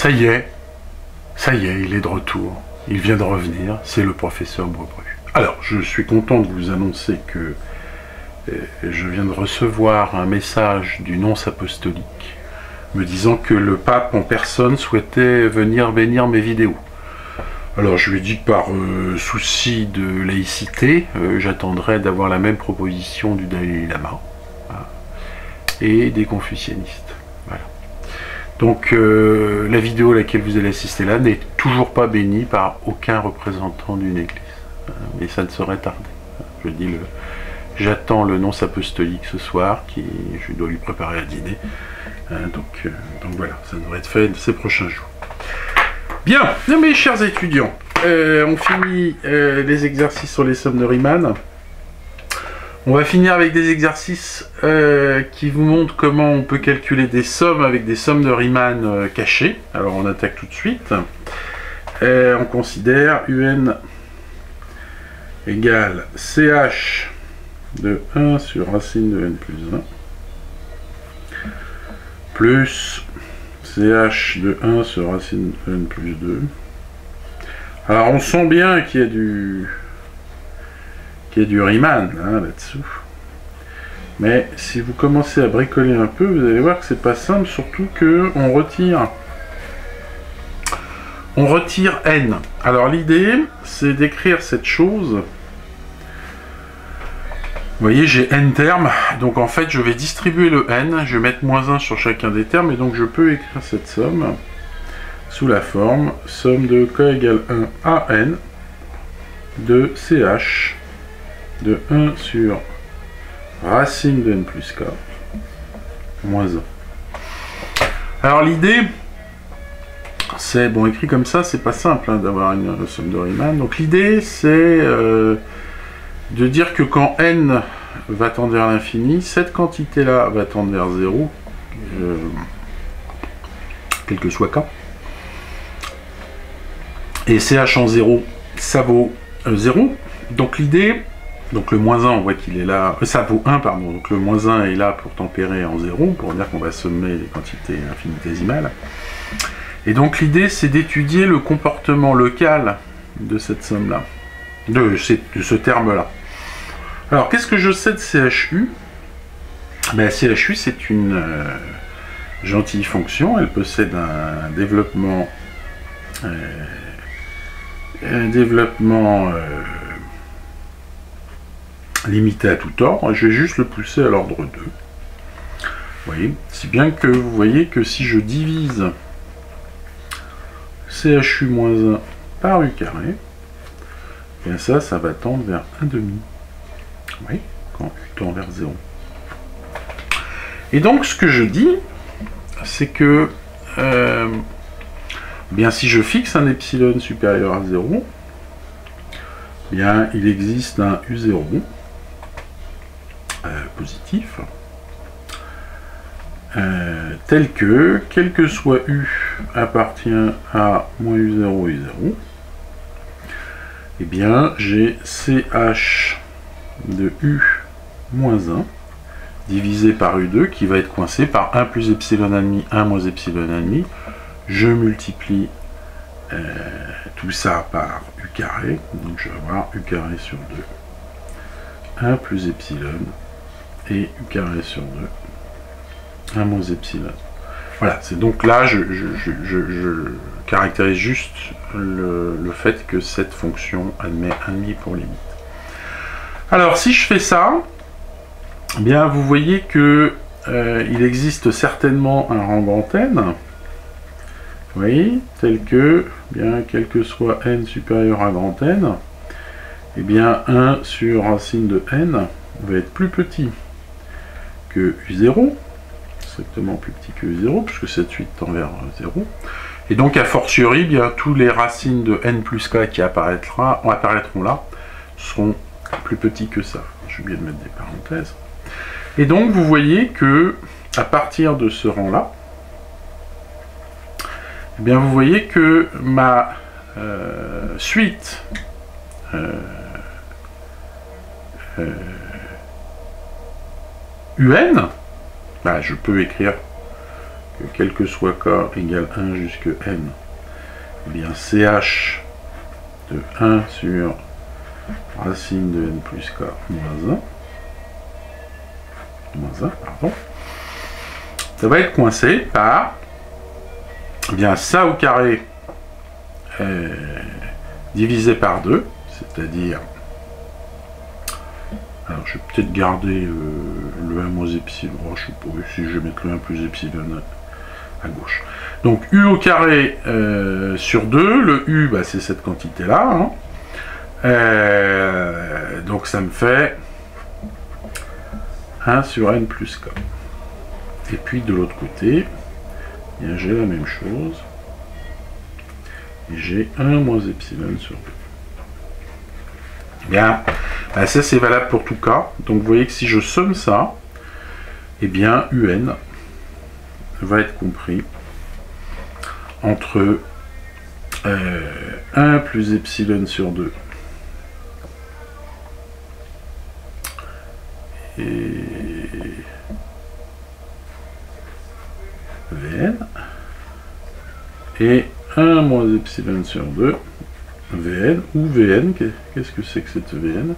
Ça y est, il est de retour. Il vient de revenir, c'est le professeur Brebru. Alors, je suis content de vous annoncer que je viens de recevoir un message du nonce apostolique me disant que le pape en personne souhaitait venir bénir mes vidéos. Alors, je lui ai dit que par souci de laïcité, j'attendrais d'avoir la même proposition du Dalai Lama et des confucianistes. Voilà. Donc la vidéo à laquelle vous allez assister là n'est toujours pas bénie par aucun représentant d'une église. Mais ça ne saurait tarder. Je dis j'attends le nonce apostolique ce soir, je dois lui préparer à dîner. Donc voilà, ça devrait être fait ces prochains jours. Bien, mes chers étudiants, on finit les exercices sur les sommes de Riemann. On va finir avec des exercices qui vous montrent comment on peut calculer des sommes avec des sommes de Riemann cachées. Alors on attaque tout de suite. On considère UN égale CH de 1 sur racine de n plus 1 plus CH de 1 sur racine de n plus 2. Alors on sent bien qu'il y a du Riemann là-dessous. Mais si vous commencez à bricoler un peu, vous allez voir que c'est pas simple, surtout que on retire n. Alors l'idée, c'est d'écrire cette chose. Vous voyez, j'ai n termes, donc en fait je vais distribuer le n, je vais mettre -1 sur chacun des termes, et donc je peux écrire cette somme sous la forme somme de k égale 1 à n de ch de 1 sur racine de n plus k moins 1. Alors l'idée, c'est, bon, écrit comme ça, c'est pas simple d'avoir une somme de Riemann. Donc l'idée, c'est de dire que quand n va tendre vers l'infini, cette quantité-là va tendre vers 0, quel que soit k. Et ch en 0, ça vaut 0. Donc l'idée, donc le -1, on voit qu'il est là, ça vaut 1, pardon, donc le -1 est là pour tempérer en 0, pour dire qu'on va sommer les quantités infinitésimales. Et donc l'idée, c'est d'étudier le comportement local de cette somme-là, de ce terme-là. Alors, qu'est-ce que je sais de CHU? Ben, CHU, c'est une gentille fonction, elle possède un développement limité à tout ordre. Je vais juste le pousser à l'ordre 2. Vous voyez, si bien que vous voyez que si je divise CHU moins 1 par U carré, et bien ça va tendre vers 1,5. Oui, quand U tend vers 0. Et donc ce que je dis, c'est que bien si je fixe un epsilon supérieur à 0, bien il existe un U0 positif, tel que, quel que soit U appartient à moins U0, U0, eh bien, j'ai CH de U moins 1 divisé par U2 qui va être coincé par 1 plus epsilon et demi, 1 moins epsilon et demi. Je multiplie tout ça par U carré, donc je vais avoir U carré sur 2, 1 plus epsilon et U carré sur 2, 1 moins epsilon. Voilà, c'est donc là, je caractérise juste le fait que cette fonction admet 1,5 pour limite. Alors, si je fais ça, eh bien, vous voyez que il existe certainement un rang d'antenne, oui, tel que, bien, quel que soit n supérieur à grand n, eh bien, 1 sur racine de n va être plus petit que U0, strictement plus petit que U0, puisque cette suite tend vers 0. Et donc, a fortiori, bien, tous les racines de n plus k qui apparaîtront là seront plus petits que ça. J'ai oublié de mettre des parenthèses. Et donc, vous voyez que, à partir de ce rang-là, eh bien, vous voyez que ma suite UN, bah, je peux écrire que quel que soit k égale 1 jusque n, eh bien CH de 1 sur racine de n plus k moins 1, pardon, ça va être coincé par, eh bien, ça au carré divisé par 2, c'est-à-dire, alors je vais peut-être garder le 1 moins epsilon, je sais pas si je vais mettre le 1 plus epsilon à gauche. Donc U au carré sur 2, le U, bah, c'est cette quantité-là, hein. Donc ça me fait 1 sur n plus k. Et puis de l'autre côté, j'ai la même chose. Et j'ai 1 moins epsilon sur 2. Bien, bah ça c'est valable pour tout cas. Donc vous voyez que si je somme ça, eh bien UN va être compris entre 1 plus epsilon sur 2 et Vn et 1 moins epsilon sur 2 Vn, ou Vn, qu'est-ce que c'est que cette Vn?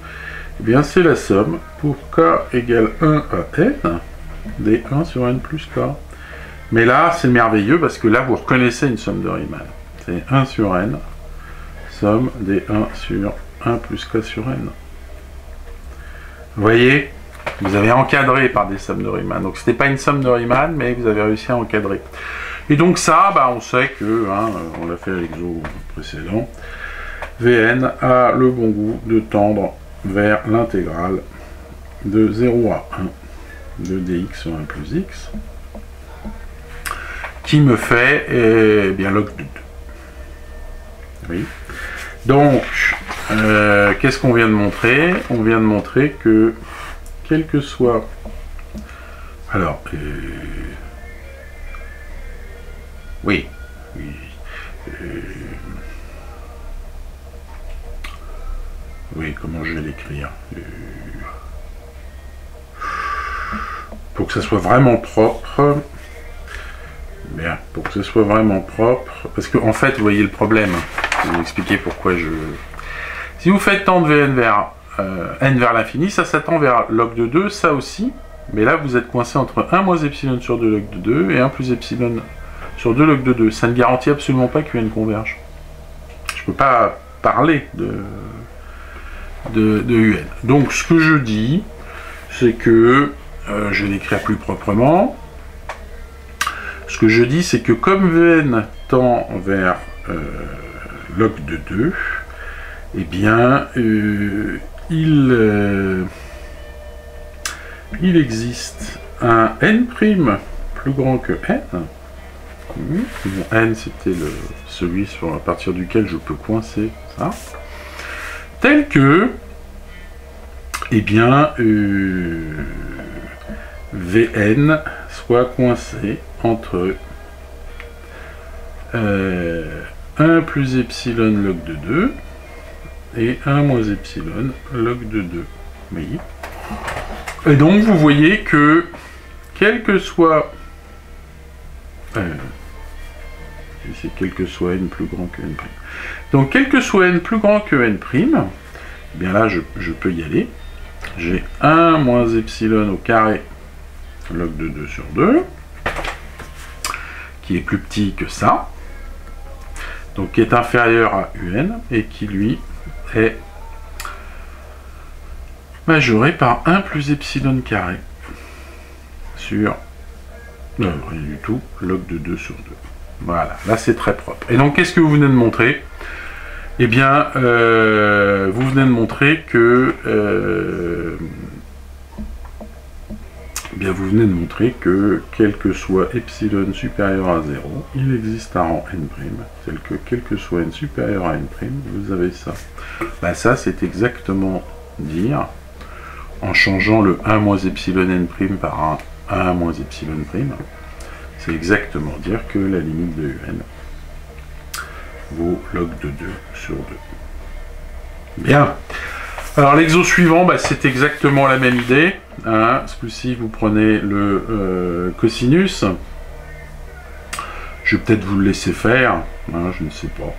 Eh bien c'est la somme pour k égale 1 à n des 1 sur n plus k. Mais là c'est merveilleux parce que là vous reconnaissez une somme de Riemann. C'est 1 sur n, somme des 1 sur 1 plus k sur n. Vous voyez, vous avez encadré par des sommes de Riemann. Donc c'était pas une somme de Riemann, mais vous avez réussi à encadrer. Et donc ça, bah, on sait que, hein, on l'a fait à l'exo précédent, Vn a le bon goût de tendre vers l'intégrale de 0 à 1 de dx sur 1 plus x, qui me fait bien log de 2. Oui. Donc, qu'est-ce qu'on vient de montrer? On vient de montrer que, quel que soit... Alors, oui. Oui, comment je vais l'écrire? Pour que ça soit vraiment propre. Bien, pour que ce soit vraiment propre. Parce que, en fait, vous voyez le problème. Je vais vous expliquer pourquoi je... Si vous faites tendre Vn vers n vers l'infini, ça tend vers log de 2, ça aussi. Mais là, vous êtes coincé entre 1 moins epsilon sur 2 log de 2 et 1 plus epsilon sur 2 log de 2. Ça ne garantit absolument pas qu'un converge. Je ne peux pas parler de UN. Donc, ce que je dis, c'est que, je vais l'écrire plus proprement, ce que je dis, c'est que comme Vn tend vers log de 2, eh bien, il existe un n' plus grand que n. Bon, n, c'était celui à partir duquel je peux coincer ça. Tel que, eh bien, Vn soit coincé entre 1 plus epsilon log de 2 et 1 moins epsilon log de 2. Oui. Et donc vous voyez que quel que soit c'est quel que soit n plus grand que n'. Donc quel que soit n plus grand que n', eh bien là je peux y aller. J'ai 1 moins epsilon au carré log de 2 sur 2, qui est plus petit que ça, donc qui est inférieur à un, et qui lui est majoré par 1 plus epsilon carré sur rien du tout, log de 2 sur 2. Voilà, là c'est très propre. Et donc qu'est-ce que vous venez de montrer? Eh bien, vous venez de montrer que quel que soit epsilon supérieur à 0, il existe un rang n', tel que quel que soit n supérieur à n', vous avez ça. Ben, ça c'est exactement dire, en changeant le 1 moins epsilon n' par un 1 moins epsilon', c'est exactement dire que la limite de un vaut log de 2 sur 2. Bien. Alors l'exo suivant, bah, c'est exactement la même idée. Hein. Ce coup-ci, vous prenez le cosinus. Je vais peut-être vous le laisser faire. Hein, je ne sais pas.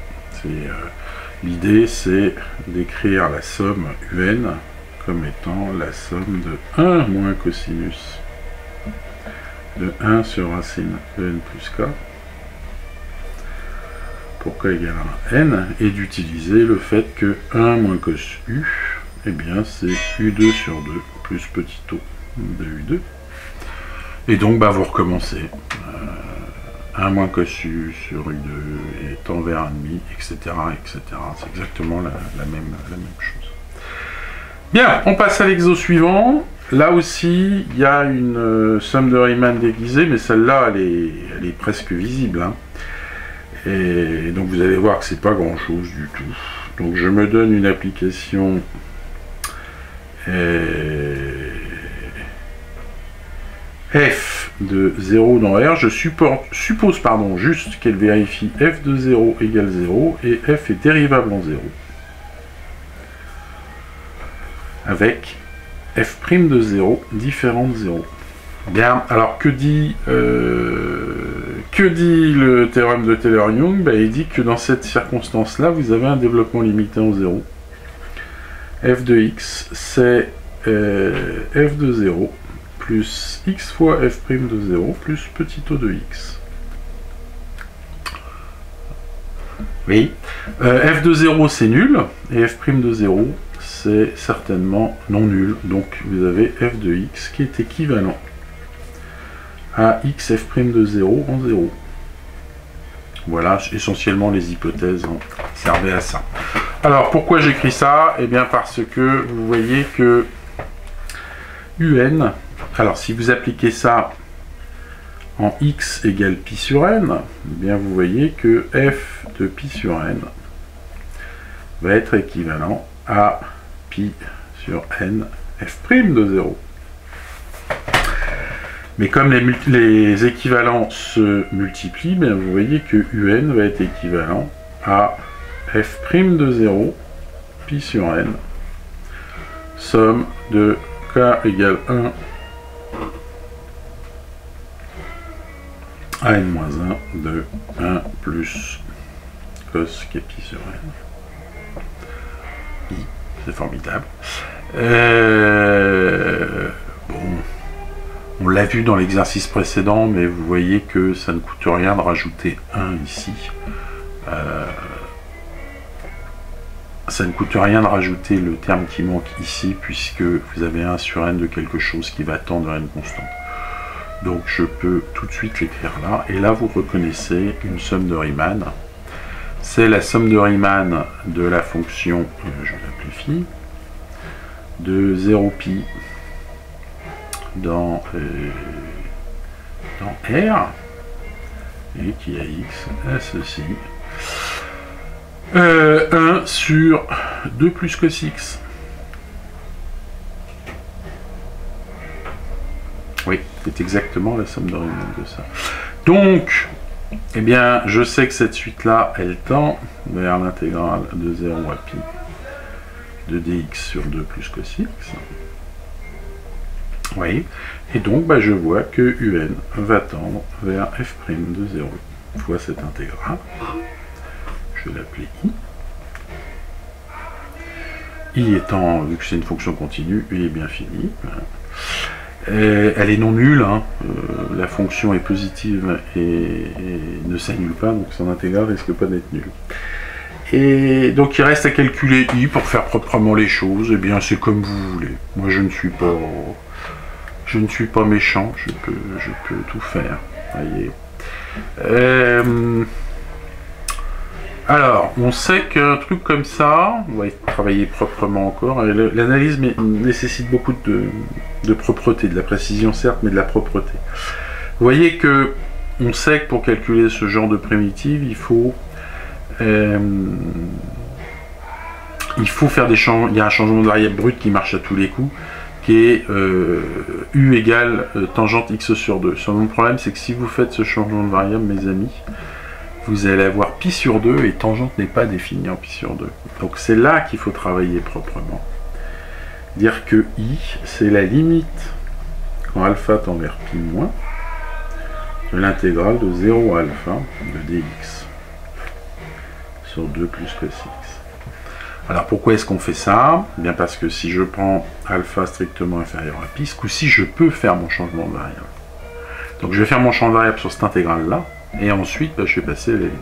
L'idée, c'est d'écrire la somme un comme étant la somme de 1 moins cosinus de 1 sur racine de n plus k pour k égale à n, et d'utiliser le fait que 1 moins cos u, eh bien c'est u2 sur 2 plus petit o de u2. Et donc bah, vous recommencez. 1 moins cos u sur u2 étant vers 1,5, etc. etc. C'est exactement la même chose. Bien, on passe à l'exo suivant. Là aussi, il y a une somme de Riemann déguisée, mais celle-là, elle est presque visible. Hein. Et donc vous allez voir que c'est pas grand-chose du tout. Donc je me donne une application f de 0 dans R. Je suppose juste qu'elle vérifie f de 0 égale 0 et f est dérivable en 0. Avec f' de 0 différent de 0. Bien, alors que dit le théorème de Taylor-Young? Ben, il dit que dans cette circonstance-là, vous avez un développement limité en 0. f de x, c'est f de 0 plus x fois f' de 0 plus petit o de x. Oui. F de 0, c'est nul, et f' de 0, c'est certainement non nul. Donc vous avez f de x qui est équivalent à x f' de 0 en 0. Voilà, essentiellement les hypothèses servaient à ça. Alors pourquoi j'écris ça? Eh bien parce que vous voyez que un, alors si vous appliquez ça en x égale pi sur n, eh bien vous voyez que f de pi sur n va être équivalent à pi sur n f' de 0. Mais comme les équivalents se multiplient, bien vous voyez que un va être équivalent à f' de 0 pi sur n, somme de k égale 1 à n-1 de 1 plus cos k pi sur n. C'est formidable. Bon, on l'a vu dans l'exercice précédent, mais vous voyez que ça ne coûte rien de rajouter 1 ici. Ça ne coûte rien de rajouter le terme qui manque ici, puisque vous avez 1 sur n de quelque chose qui va tendre à n constante. Donc je peux tout de suite l'écrire là, et là vous reconnaissez une somme de Riemann. C'est la somme de Riemann de la fonction, je l'amplifie, de 0pi dans R, et qui a x à ceci. 1 sur 2 plus cos x. Oui, c'est exactement la somme de Riemann de ça. Donc, eh bien, je sais que cette suite-là, elle tend vers l'intégrale de 0 à pi de dx sur 2 plus cos x. Oui. Et donc, bah, je vois que un va tendre vers f' de 0 fois cette intégrale. Je vais l'appeler i. I étant, vu que c'est une fonction continue, i est bien fini. Elle est non nulle, hein. La fonction est positive et ne s'annule pas, donc son intégrale risque pas d'être nulle. Et donc il reste à calculer i pour faire proprement les choses. Eh bien c'est comme vous voulez. Moi je ne suis pas méchant, je peux tout faire. Voyez. Alors, on sait qu'un truc comme ça, on va travailler proprement encore. L'analyse nécessite beaucoup de propreté, de la précision certes, mais de la propreté. Vous voyez que on sait que pour calculer ce genre de primitive, il faut faire des changements. Il y a un changement de variable brute qui marche à tous les coups, qui est u égale tangente x sur 2. Seulement le problème, c'est que si vous faites ce changement de variable, mes amis, vous allez avoir pi sur 2 et tangente n'est pas définie en pi sur 2. Donc c'est là qu'il faut travailler proprement. Dire que i, c'est la limite quand alpha tend vers pi moins de l'intégrale de 0 à alpha de dx sur 2 plus cos x. Alors pourquoi est-ce qu'on fait ça? Bien parce que si je prends alpha strictement inférieur à pi, ce coup-ci je peux faire mon changement de variable. Donc je vais faire mon changement de variable sur cette intégrale-là, et ensuite bah, je vais passer à la limite.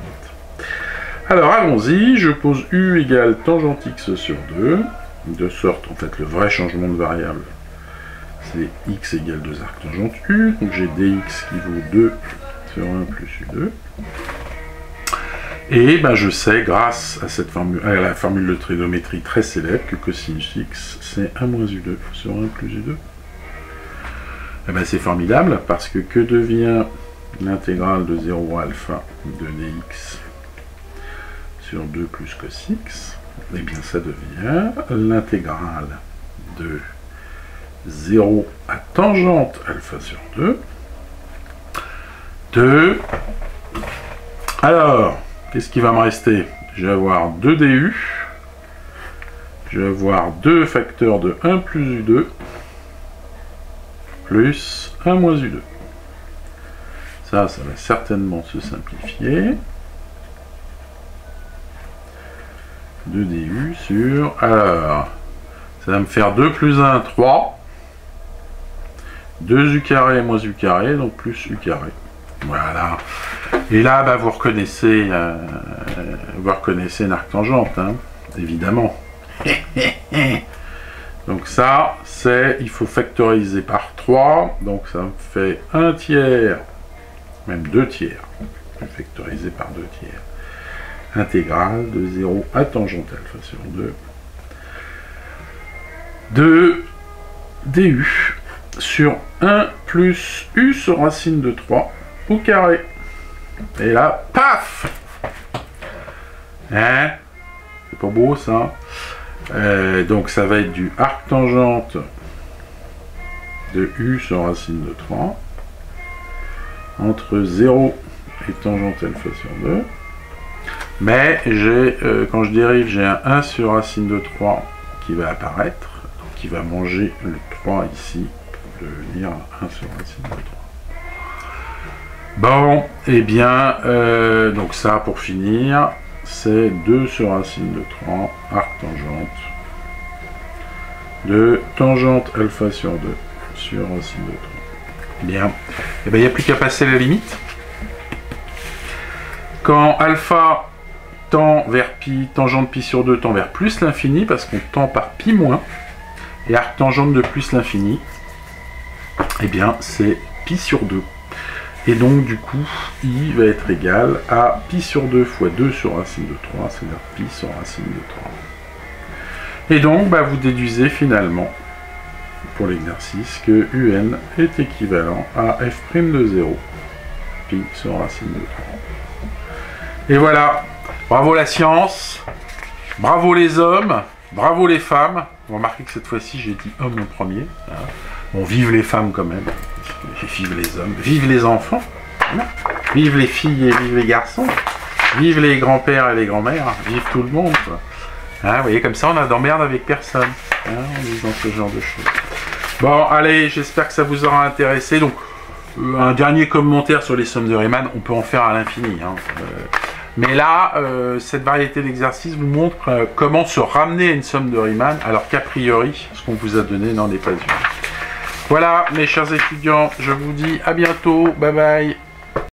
Alors allons-y, je pose u égale tangente x sur 2, de sorte, en fait, le vrai changement de variable, c'est x égale 2 arc tangente u, donc j'ai dx qui vaut 2 sur 1 plus u2. Et ben, je sais, grâce à, à la formule de trigonométrie très célèbre, que cosinus x, c'est 1 moins u2 sur 1 plus u2. Et ben, c'est formidable, parce que devient l'intégrale de 0 à alpha de dx sur 2 plus cos x? Et bien, ça devient l'intégrale de 0 à tangente alpha sur 2 de... Alors, qu'est-ce qui va me rester? Je vais avoir 2 du, je vais avoir 2 facteurs de 1 plus u2 plus 1 moins u2. Ça va certainement se simplifier. 2 du sur... Alors, ça va me faire 2 plus 1, 3. 2 u carré moins u carré, donc plus u carré. Voilà. Et là, bah, vous reconnaissez une arctangente, hein, évidemment. Donc ça, il faut factoriser par 3. Donc ça me fait 1 tiers, même 2 tiers. Factoriser par 2 tiers. Intégrale de 0 à tangente alpha sur 2 de du sur 1 plus u sur racine de 3 au carré. Et là, paf! Hein? C'est pas beau ça? Donc ça va être du arctangente de u sur racine de 3 entre 0 et tangente alpha sur 2. Mais j'ai, quand je dérive, j'ai un 1 sur racine de 3 qui va apparaître, donc qui va manger le 3 ici pour devenir 1 sur racine de 3. Bon, et bien, donc ça pour finir, c'est 2 sur racine de 3, arctangente de tangente alpha sur 2 sur racine de 3. Bien, et bien il n'y a plus qu'à passer la limite. Quand alpha tend vers pi, tangente pi sur 2 tend vers plus l'infini, parce qu'on tend par pi moins, et arctangente de plus l'infini, et bien c'est pi sur 2. Et donc du coup, i va être égal à pi sur 2 fois 2 sur racine de 3, c'est-à-dire pi sur racine de 3. Et donc, bah, vous déduisez finalement, pour l'exercice, que un est équivalent à f' de 0, pi sur racine de 3. Et voilà. Bravo la science, bravo les hommes, bravo les femmes. Vous remarquez que cette fois-ci j'ai dit homme en premier. Hein. Bon, vive les femmes quand même, vive les hommes, vive les enfants. Voilà. Vive les filles et vive les garçons. Vive les grands-pères et les grands-mères. Vive tout le monde, quoi. Hein, vous voyez, comme ça, on a d'emmerde avec personne. Hein, en disant ce genre de choses. Bon, allez, j'espère que ça vous aura intéressé. Donc, un dernier commentaire sur les sommes de Riemann. On peut en faire à l'infini. Hein. Mais là, cette variété d'exercices vous montre comment se ramener à une somme de Riemann, alors qu'a priori, ce qu'on vous a donné n'en est pas une. Voilà, mes chers étudiants, je vous dis à bientôt. Bye bye.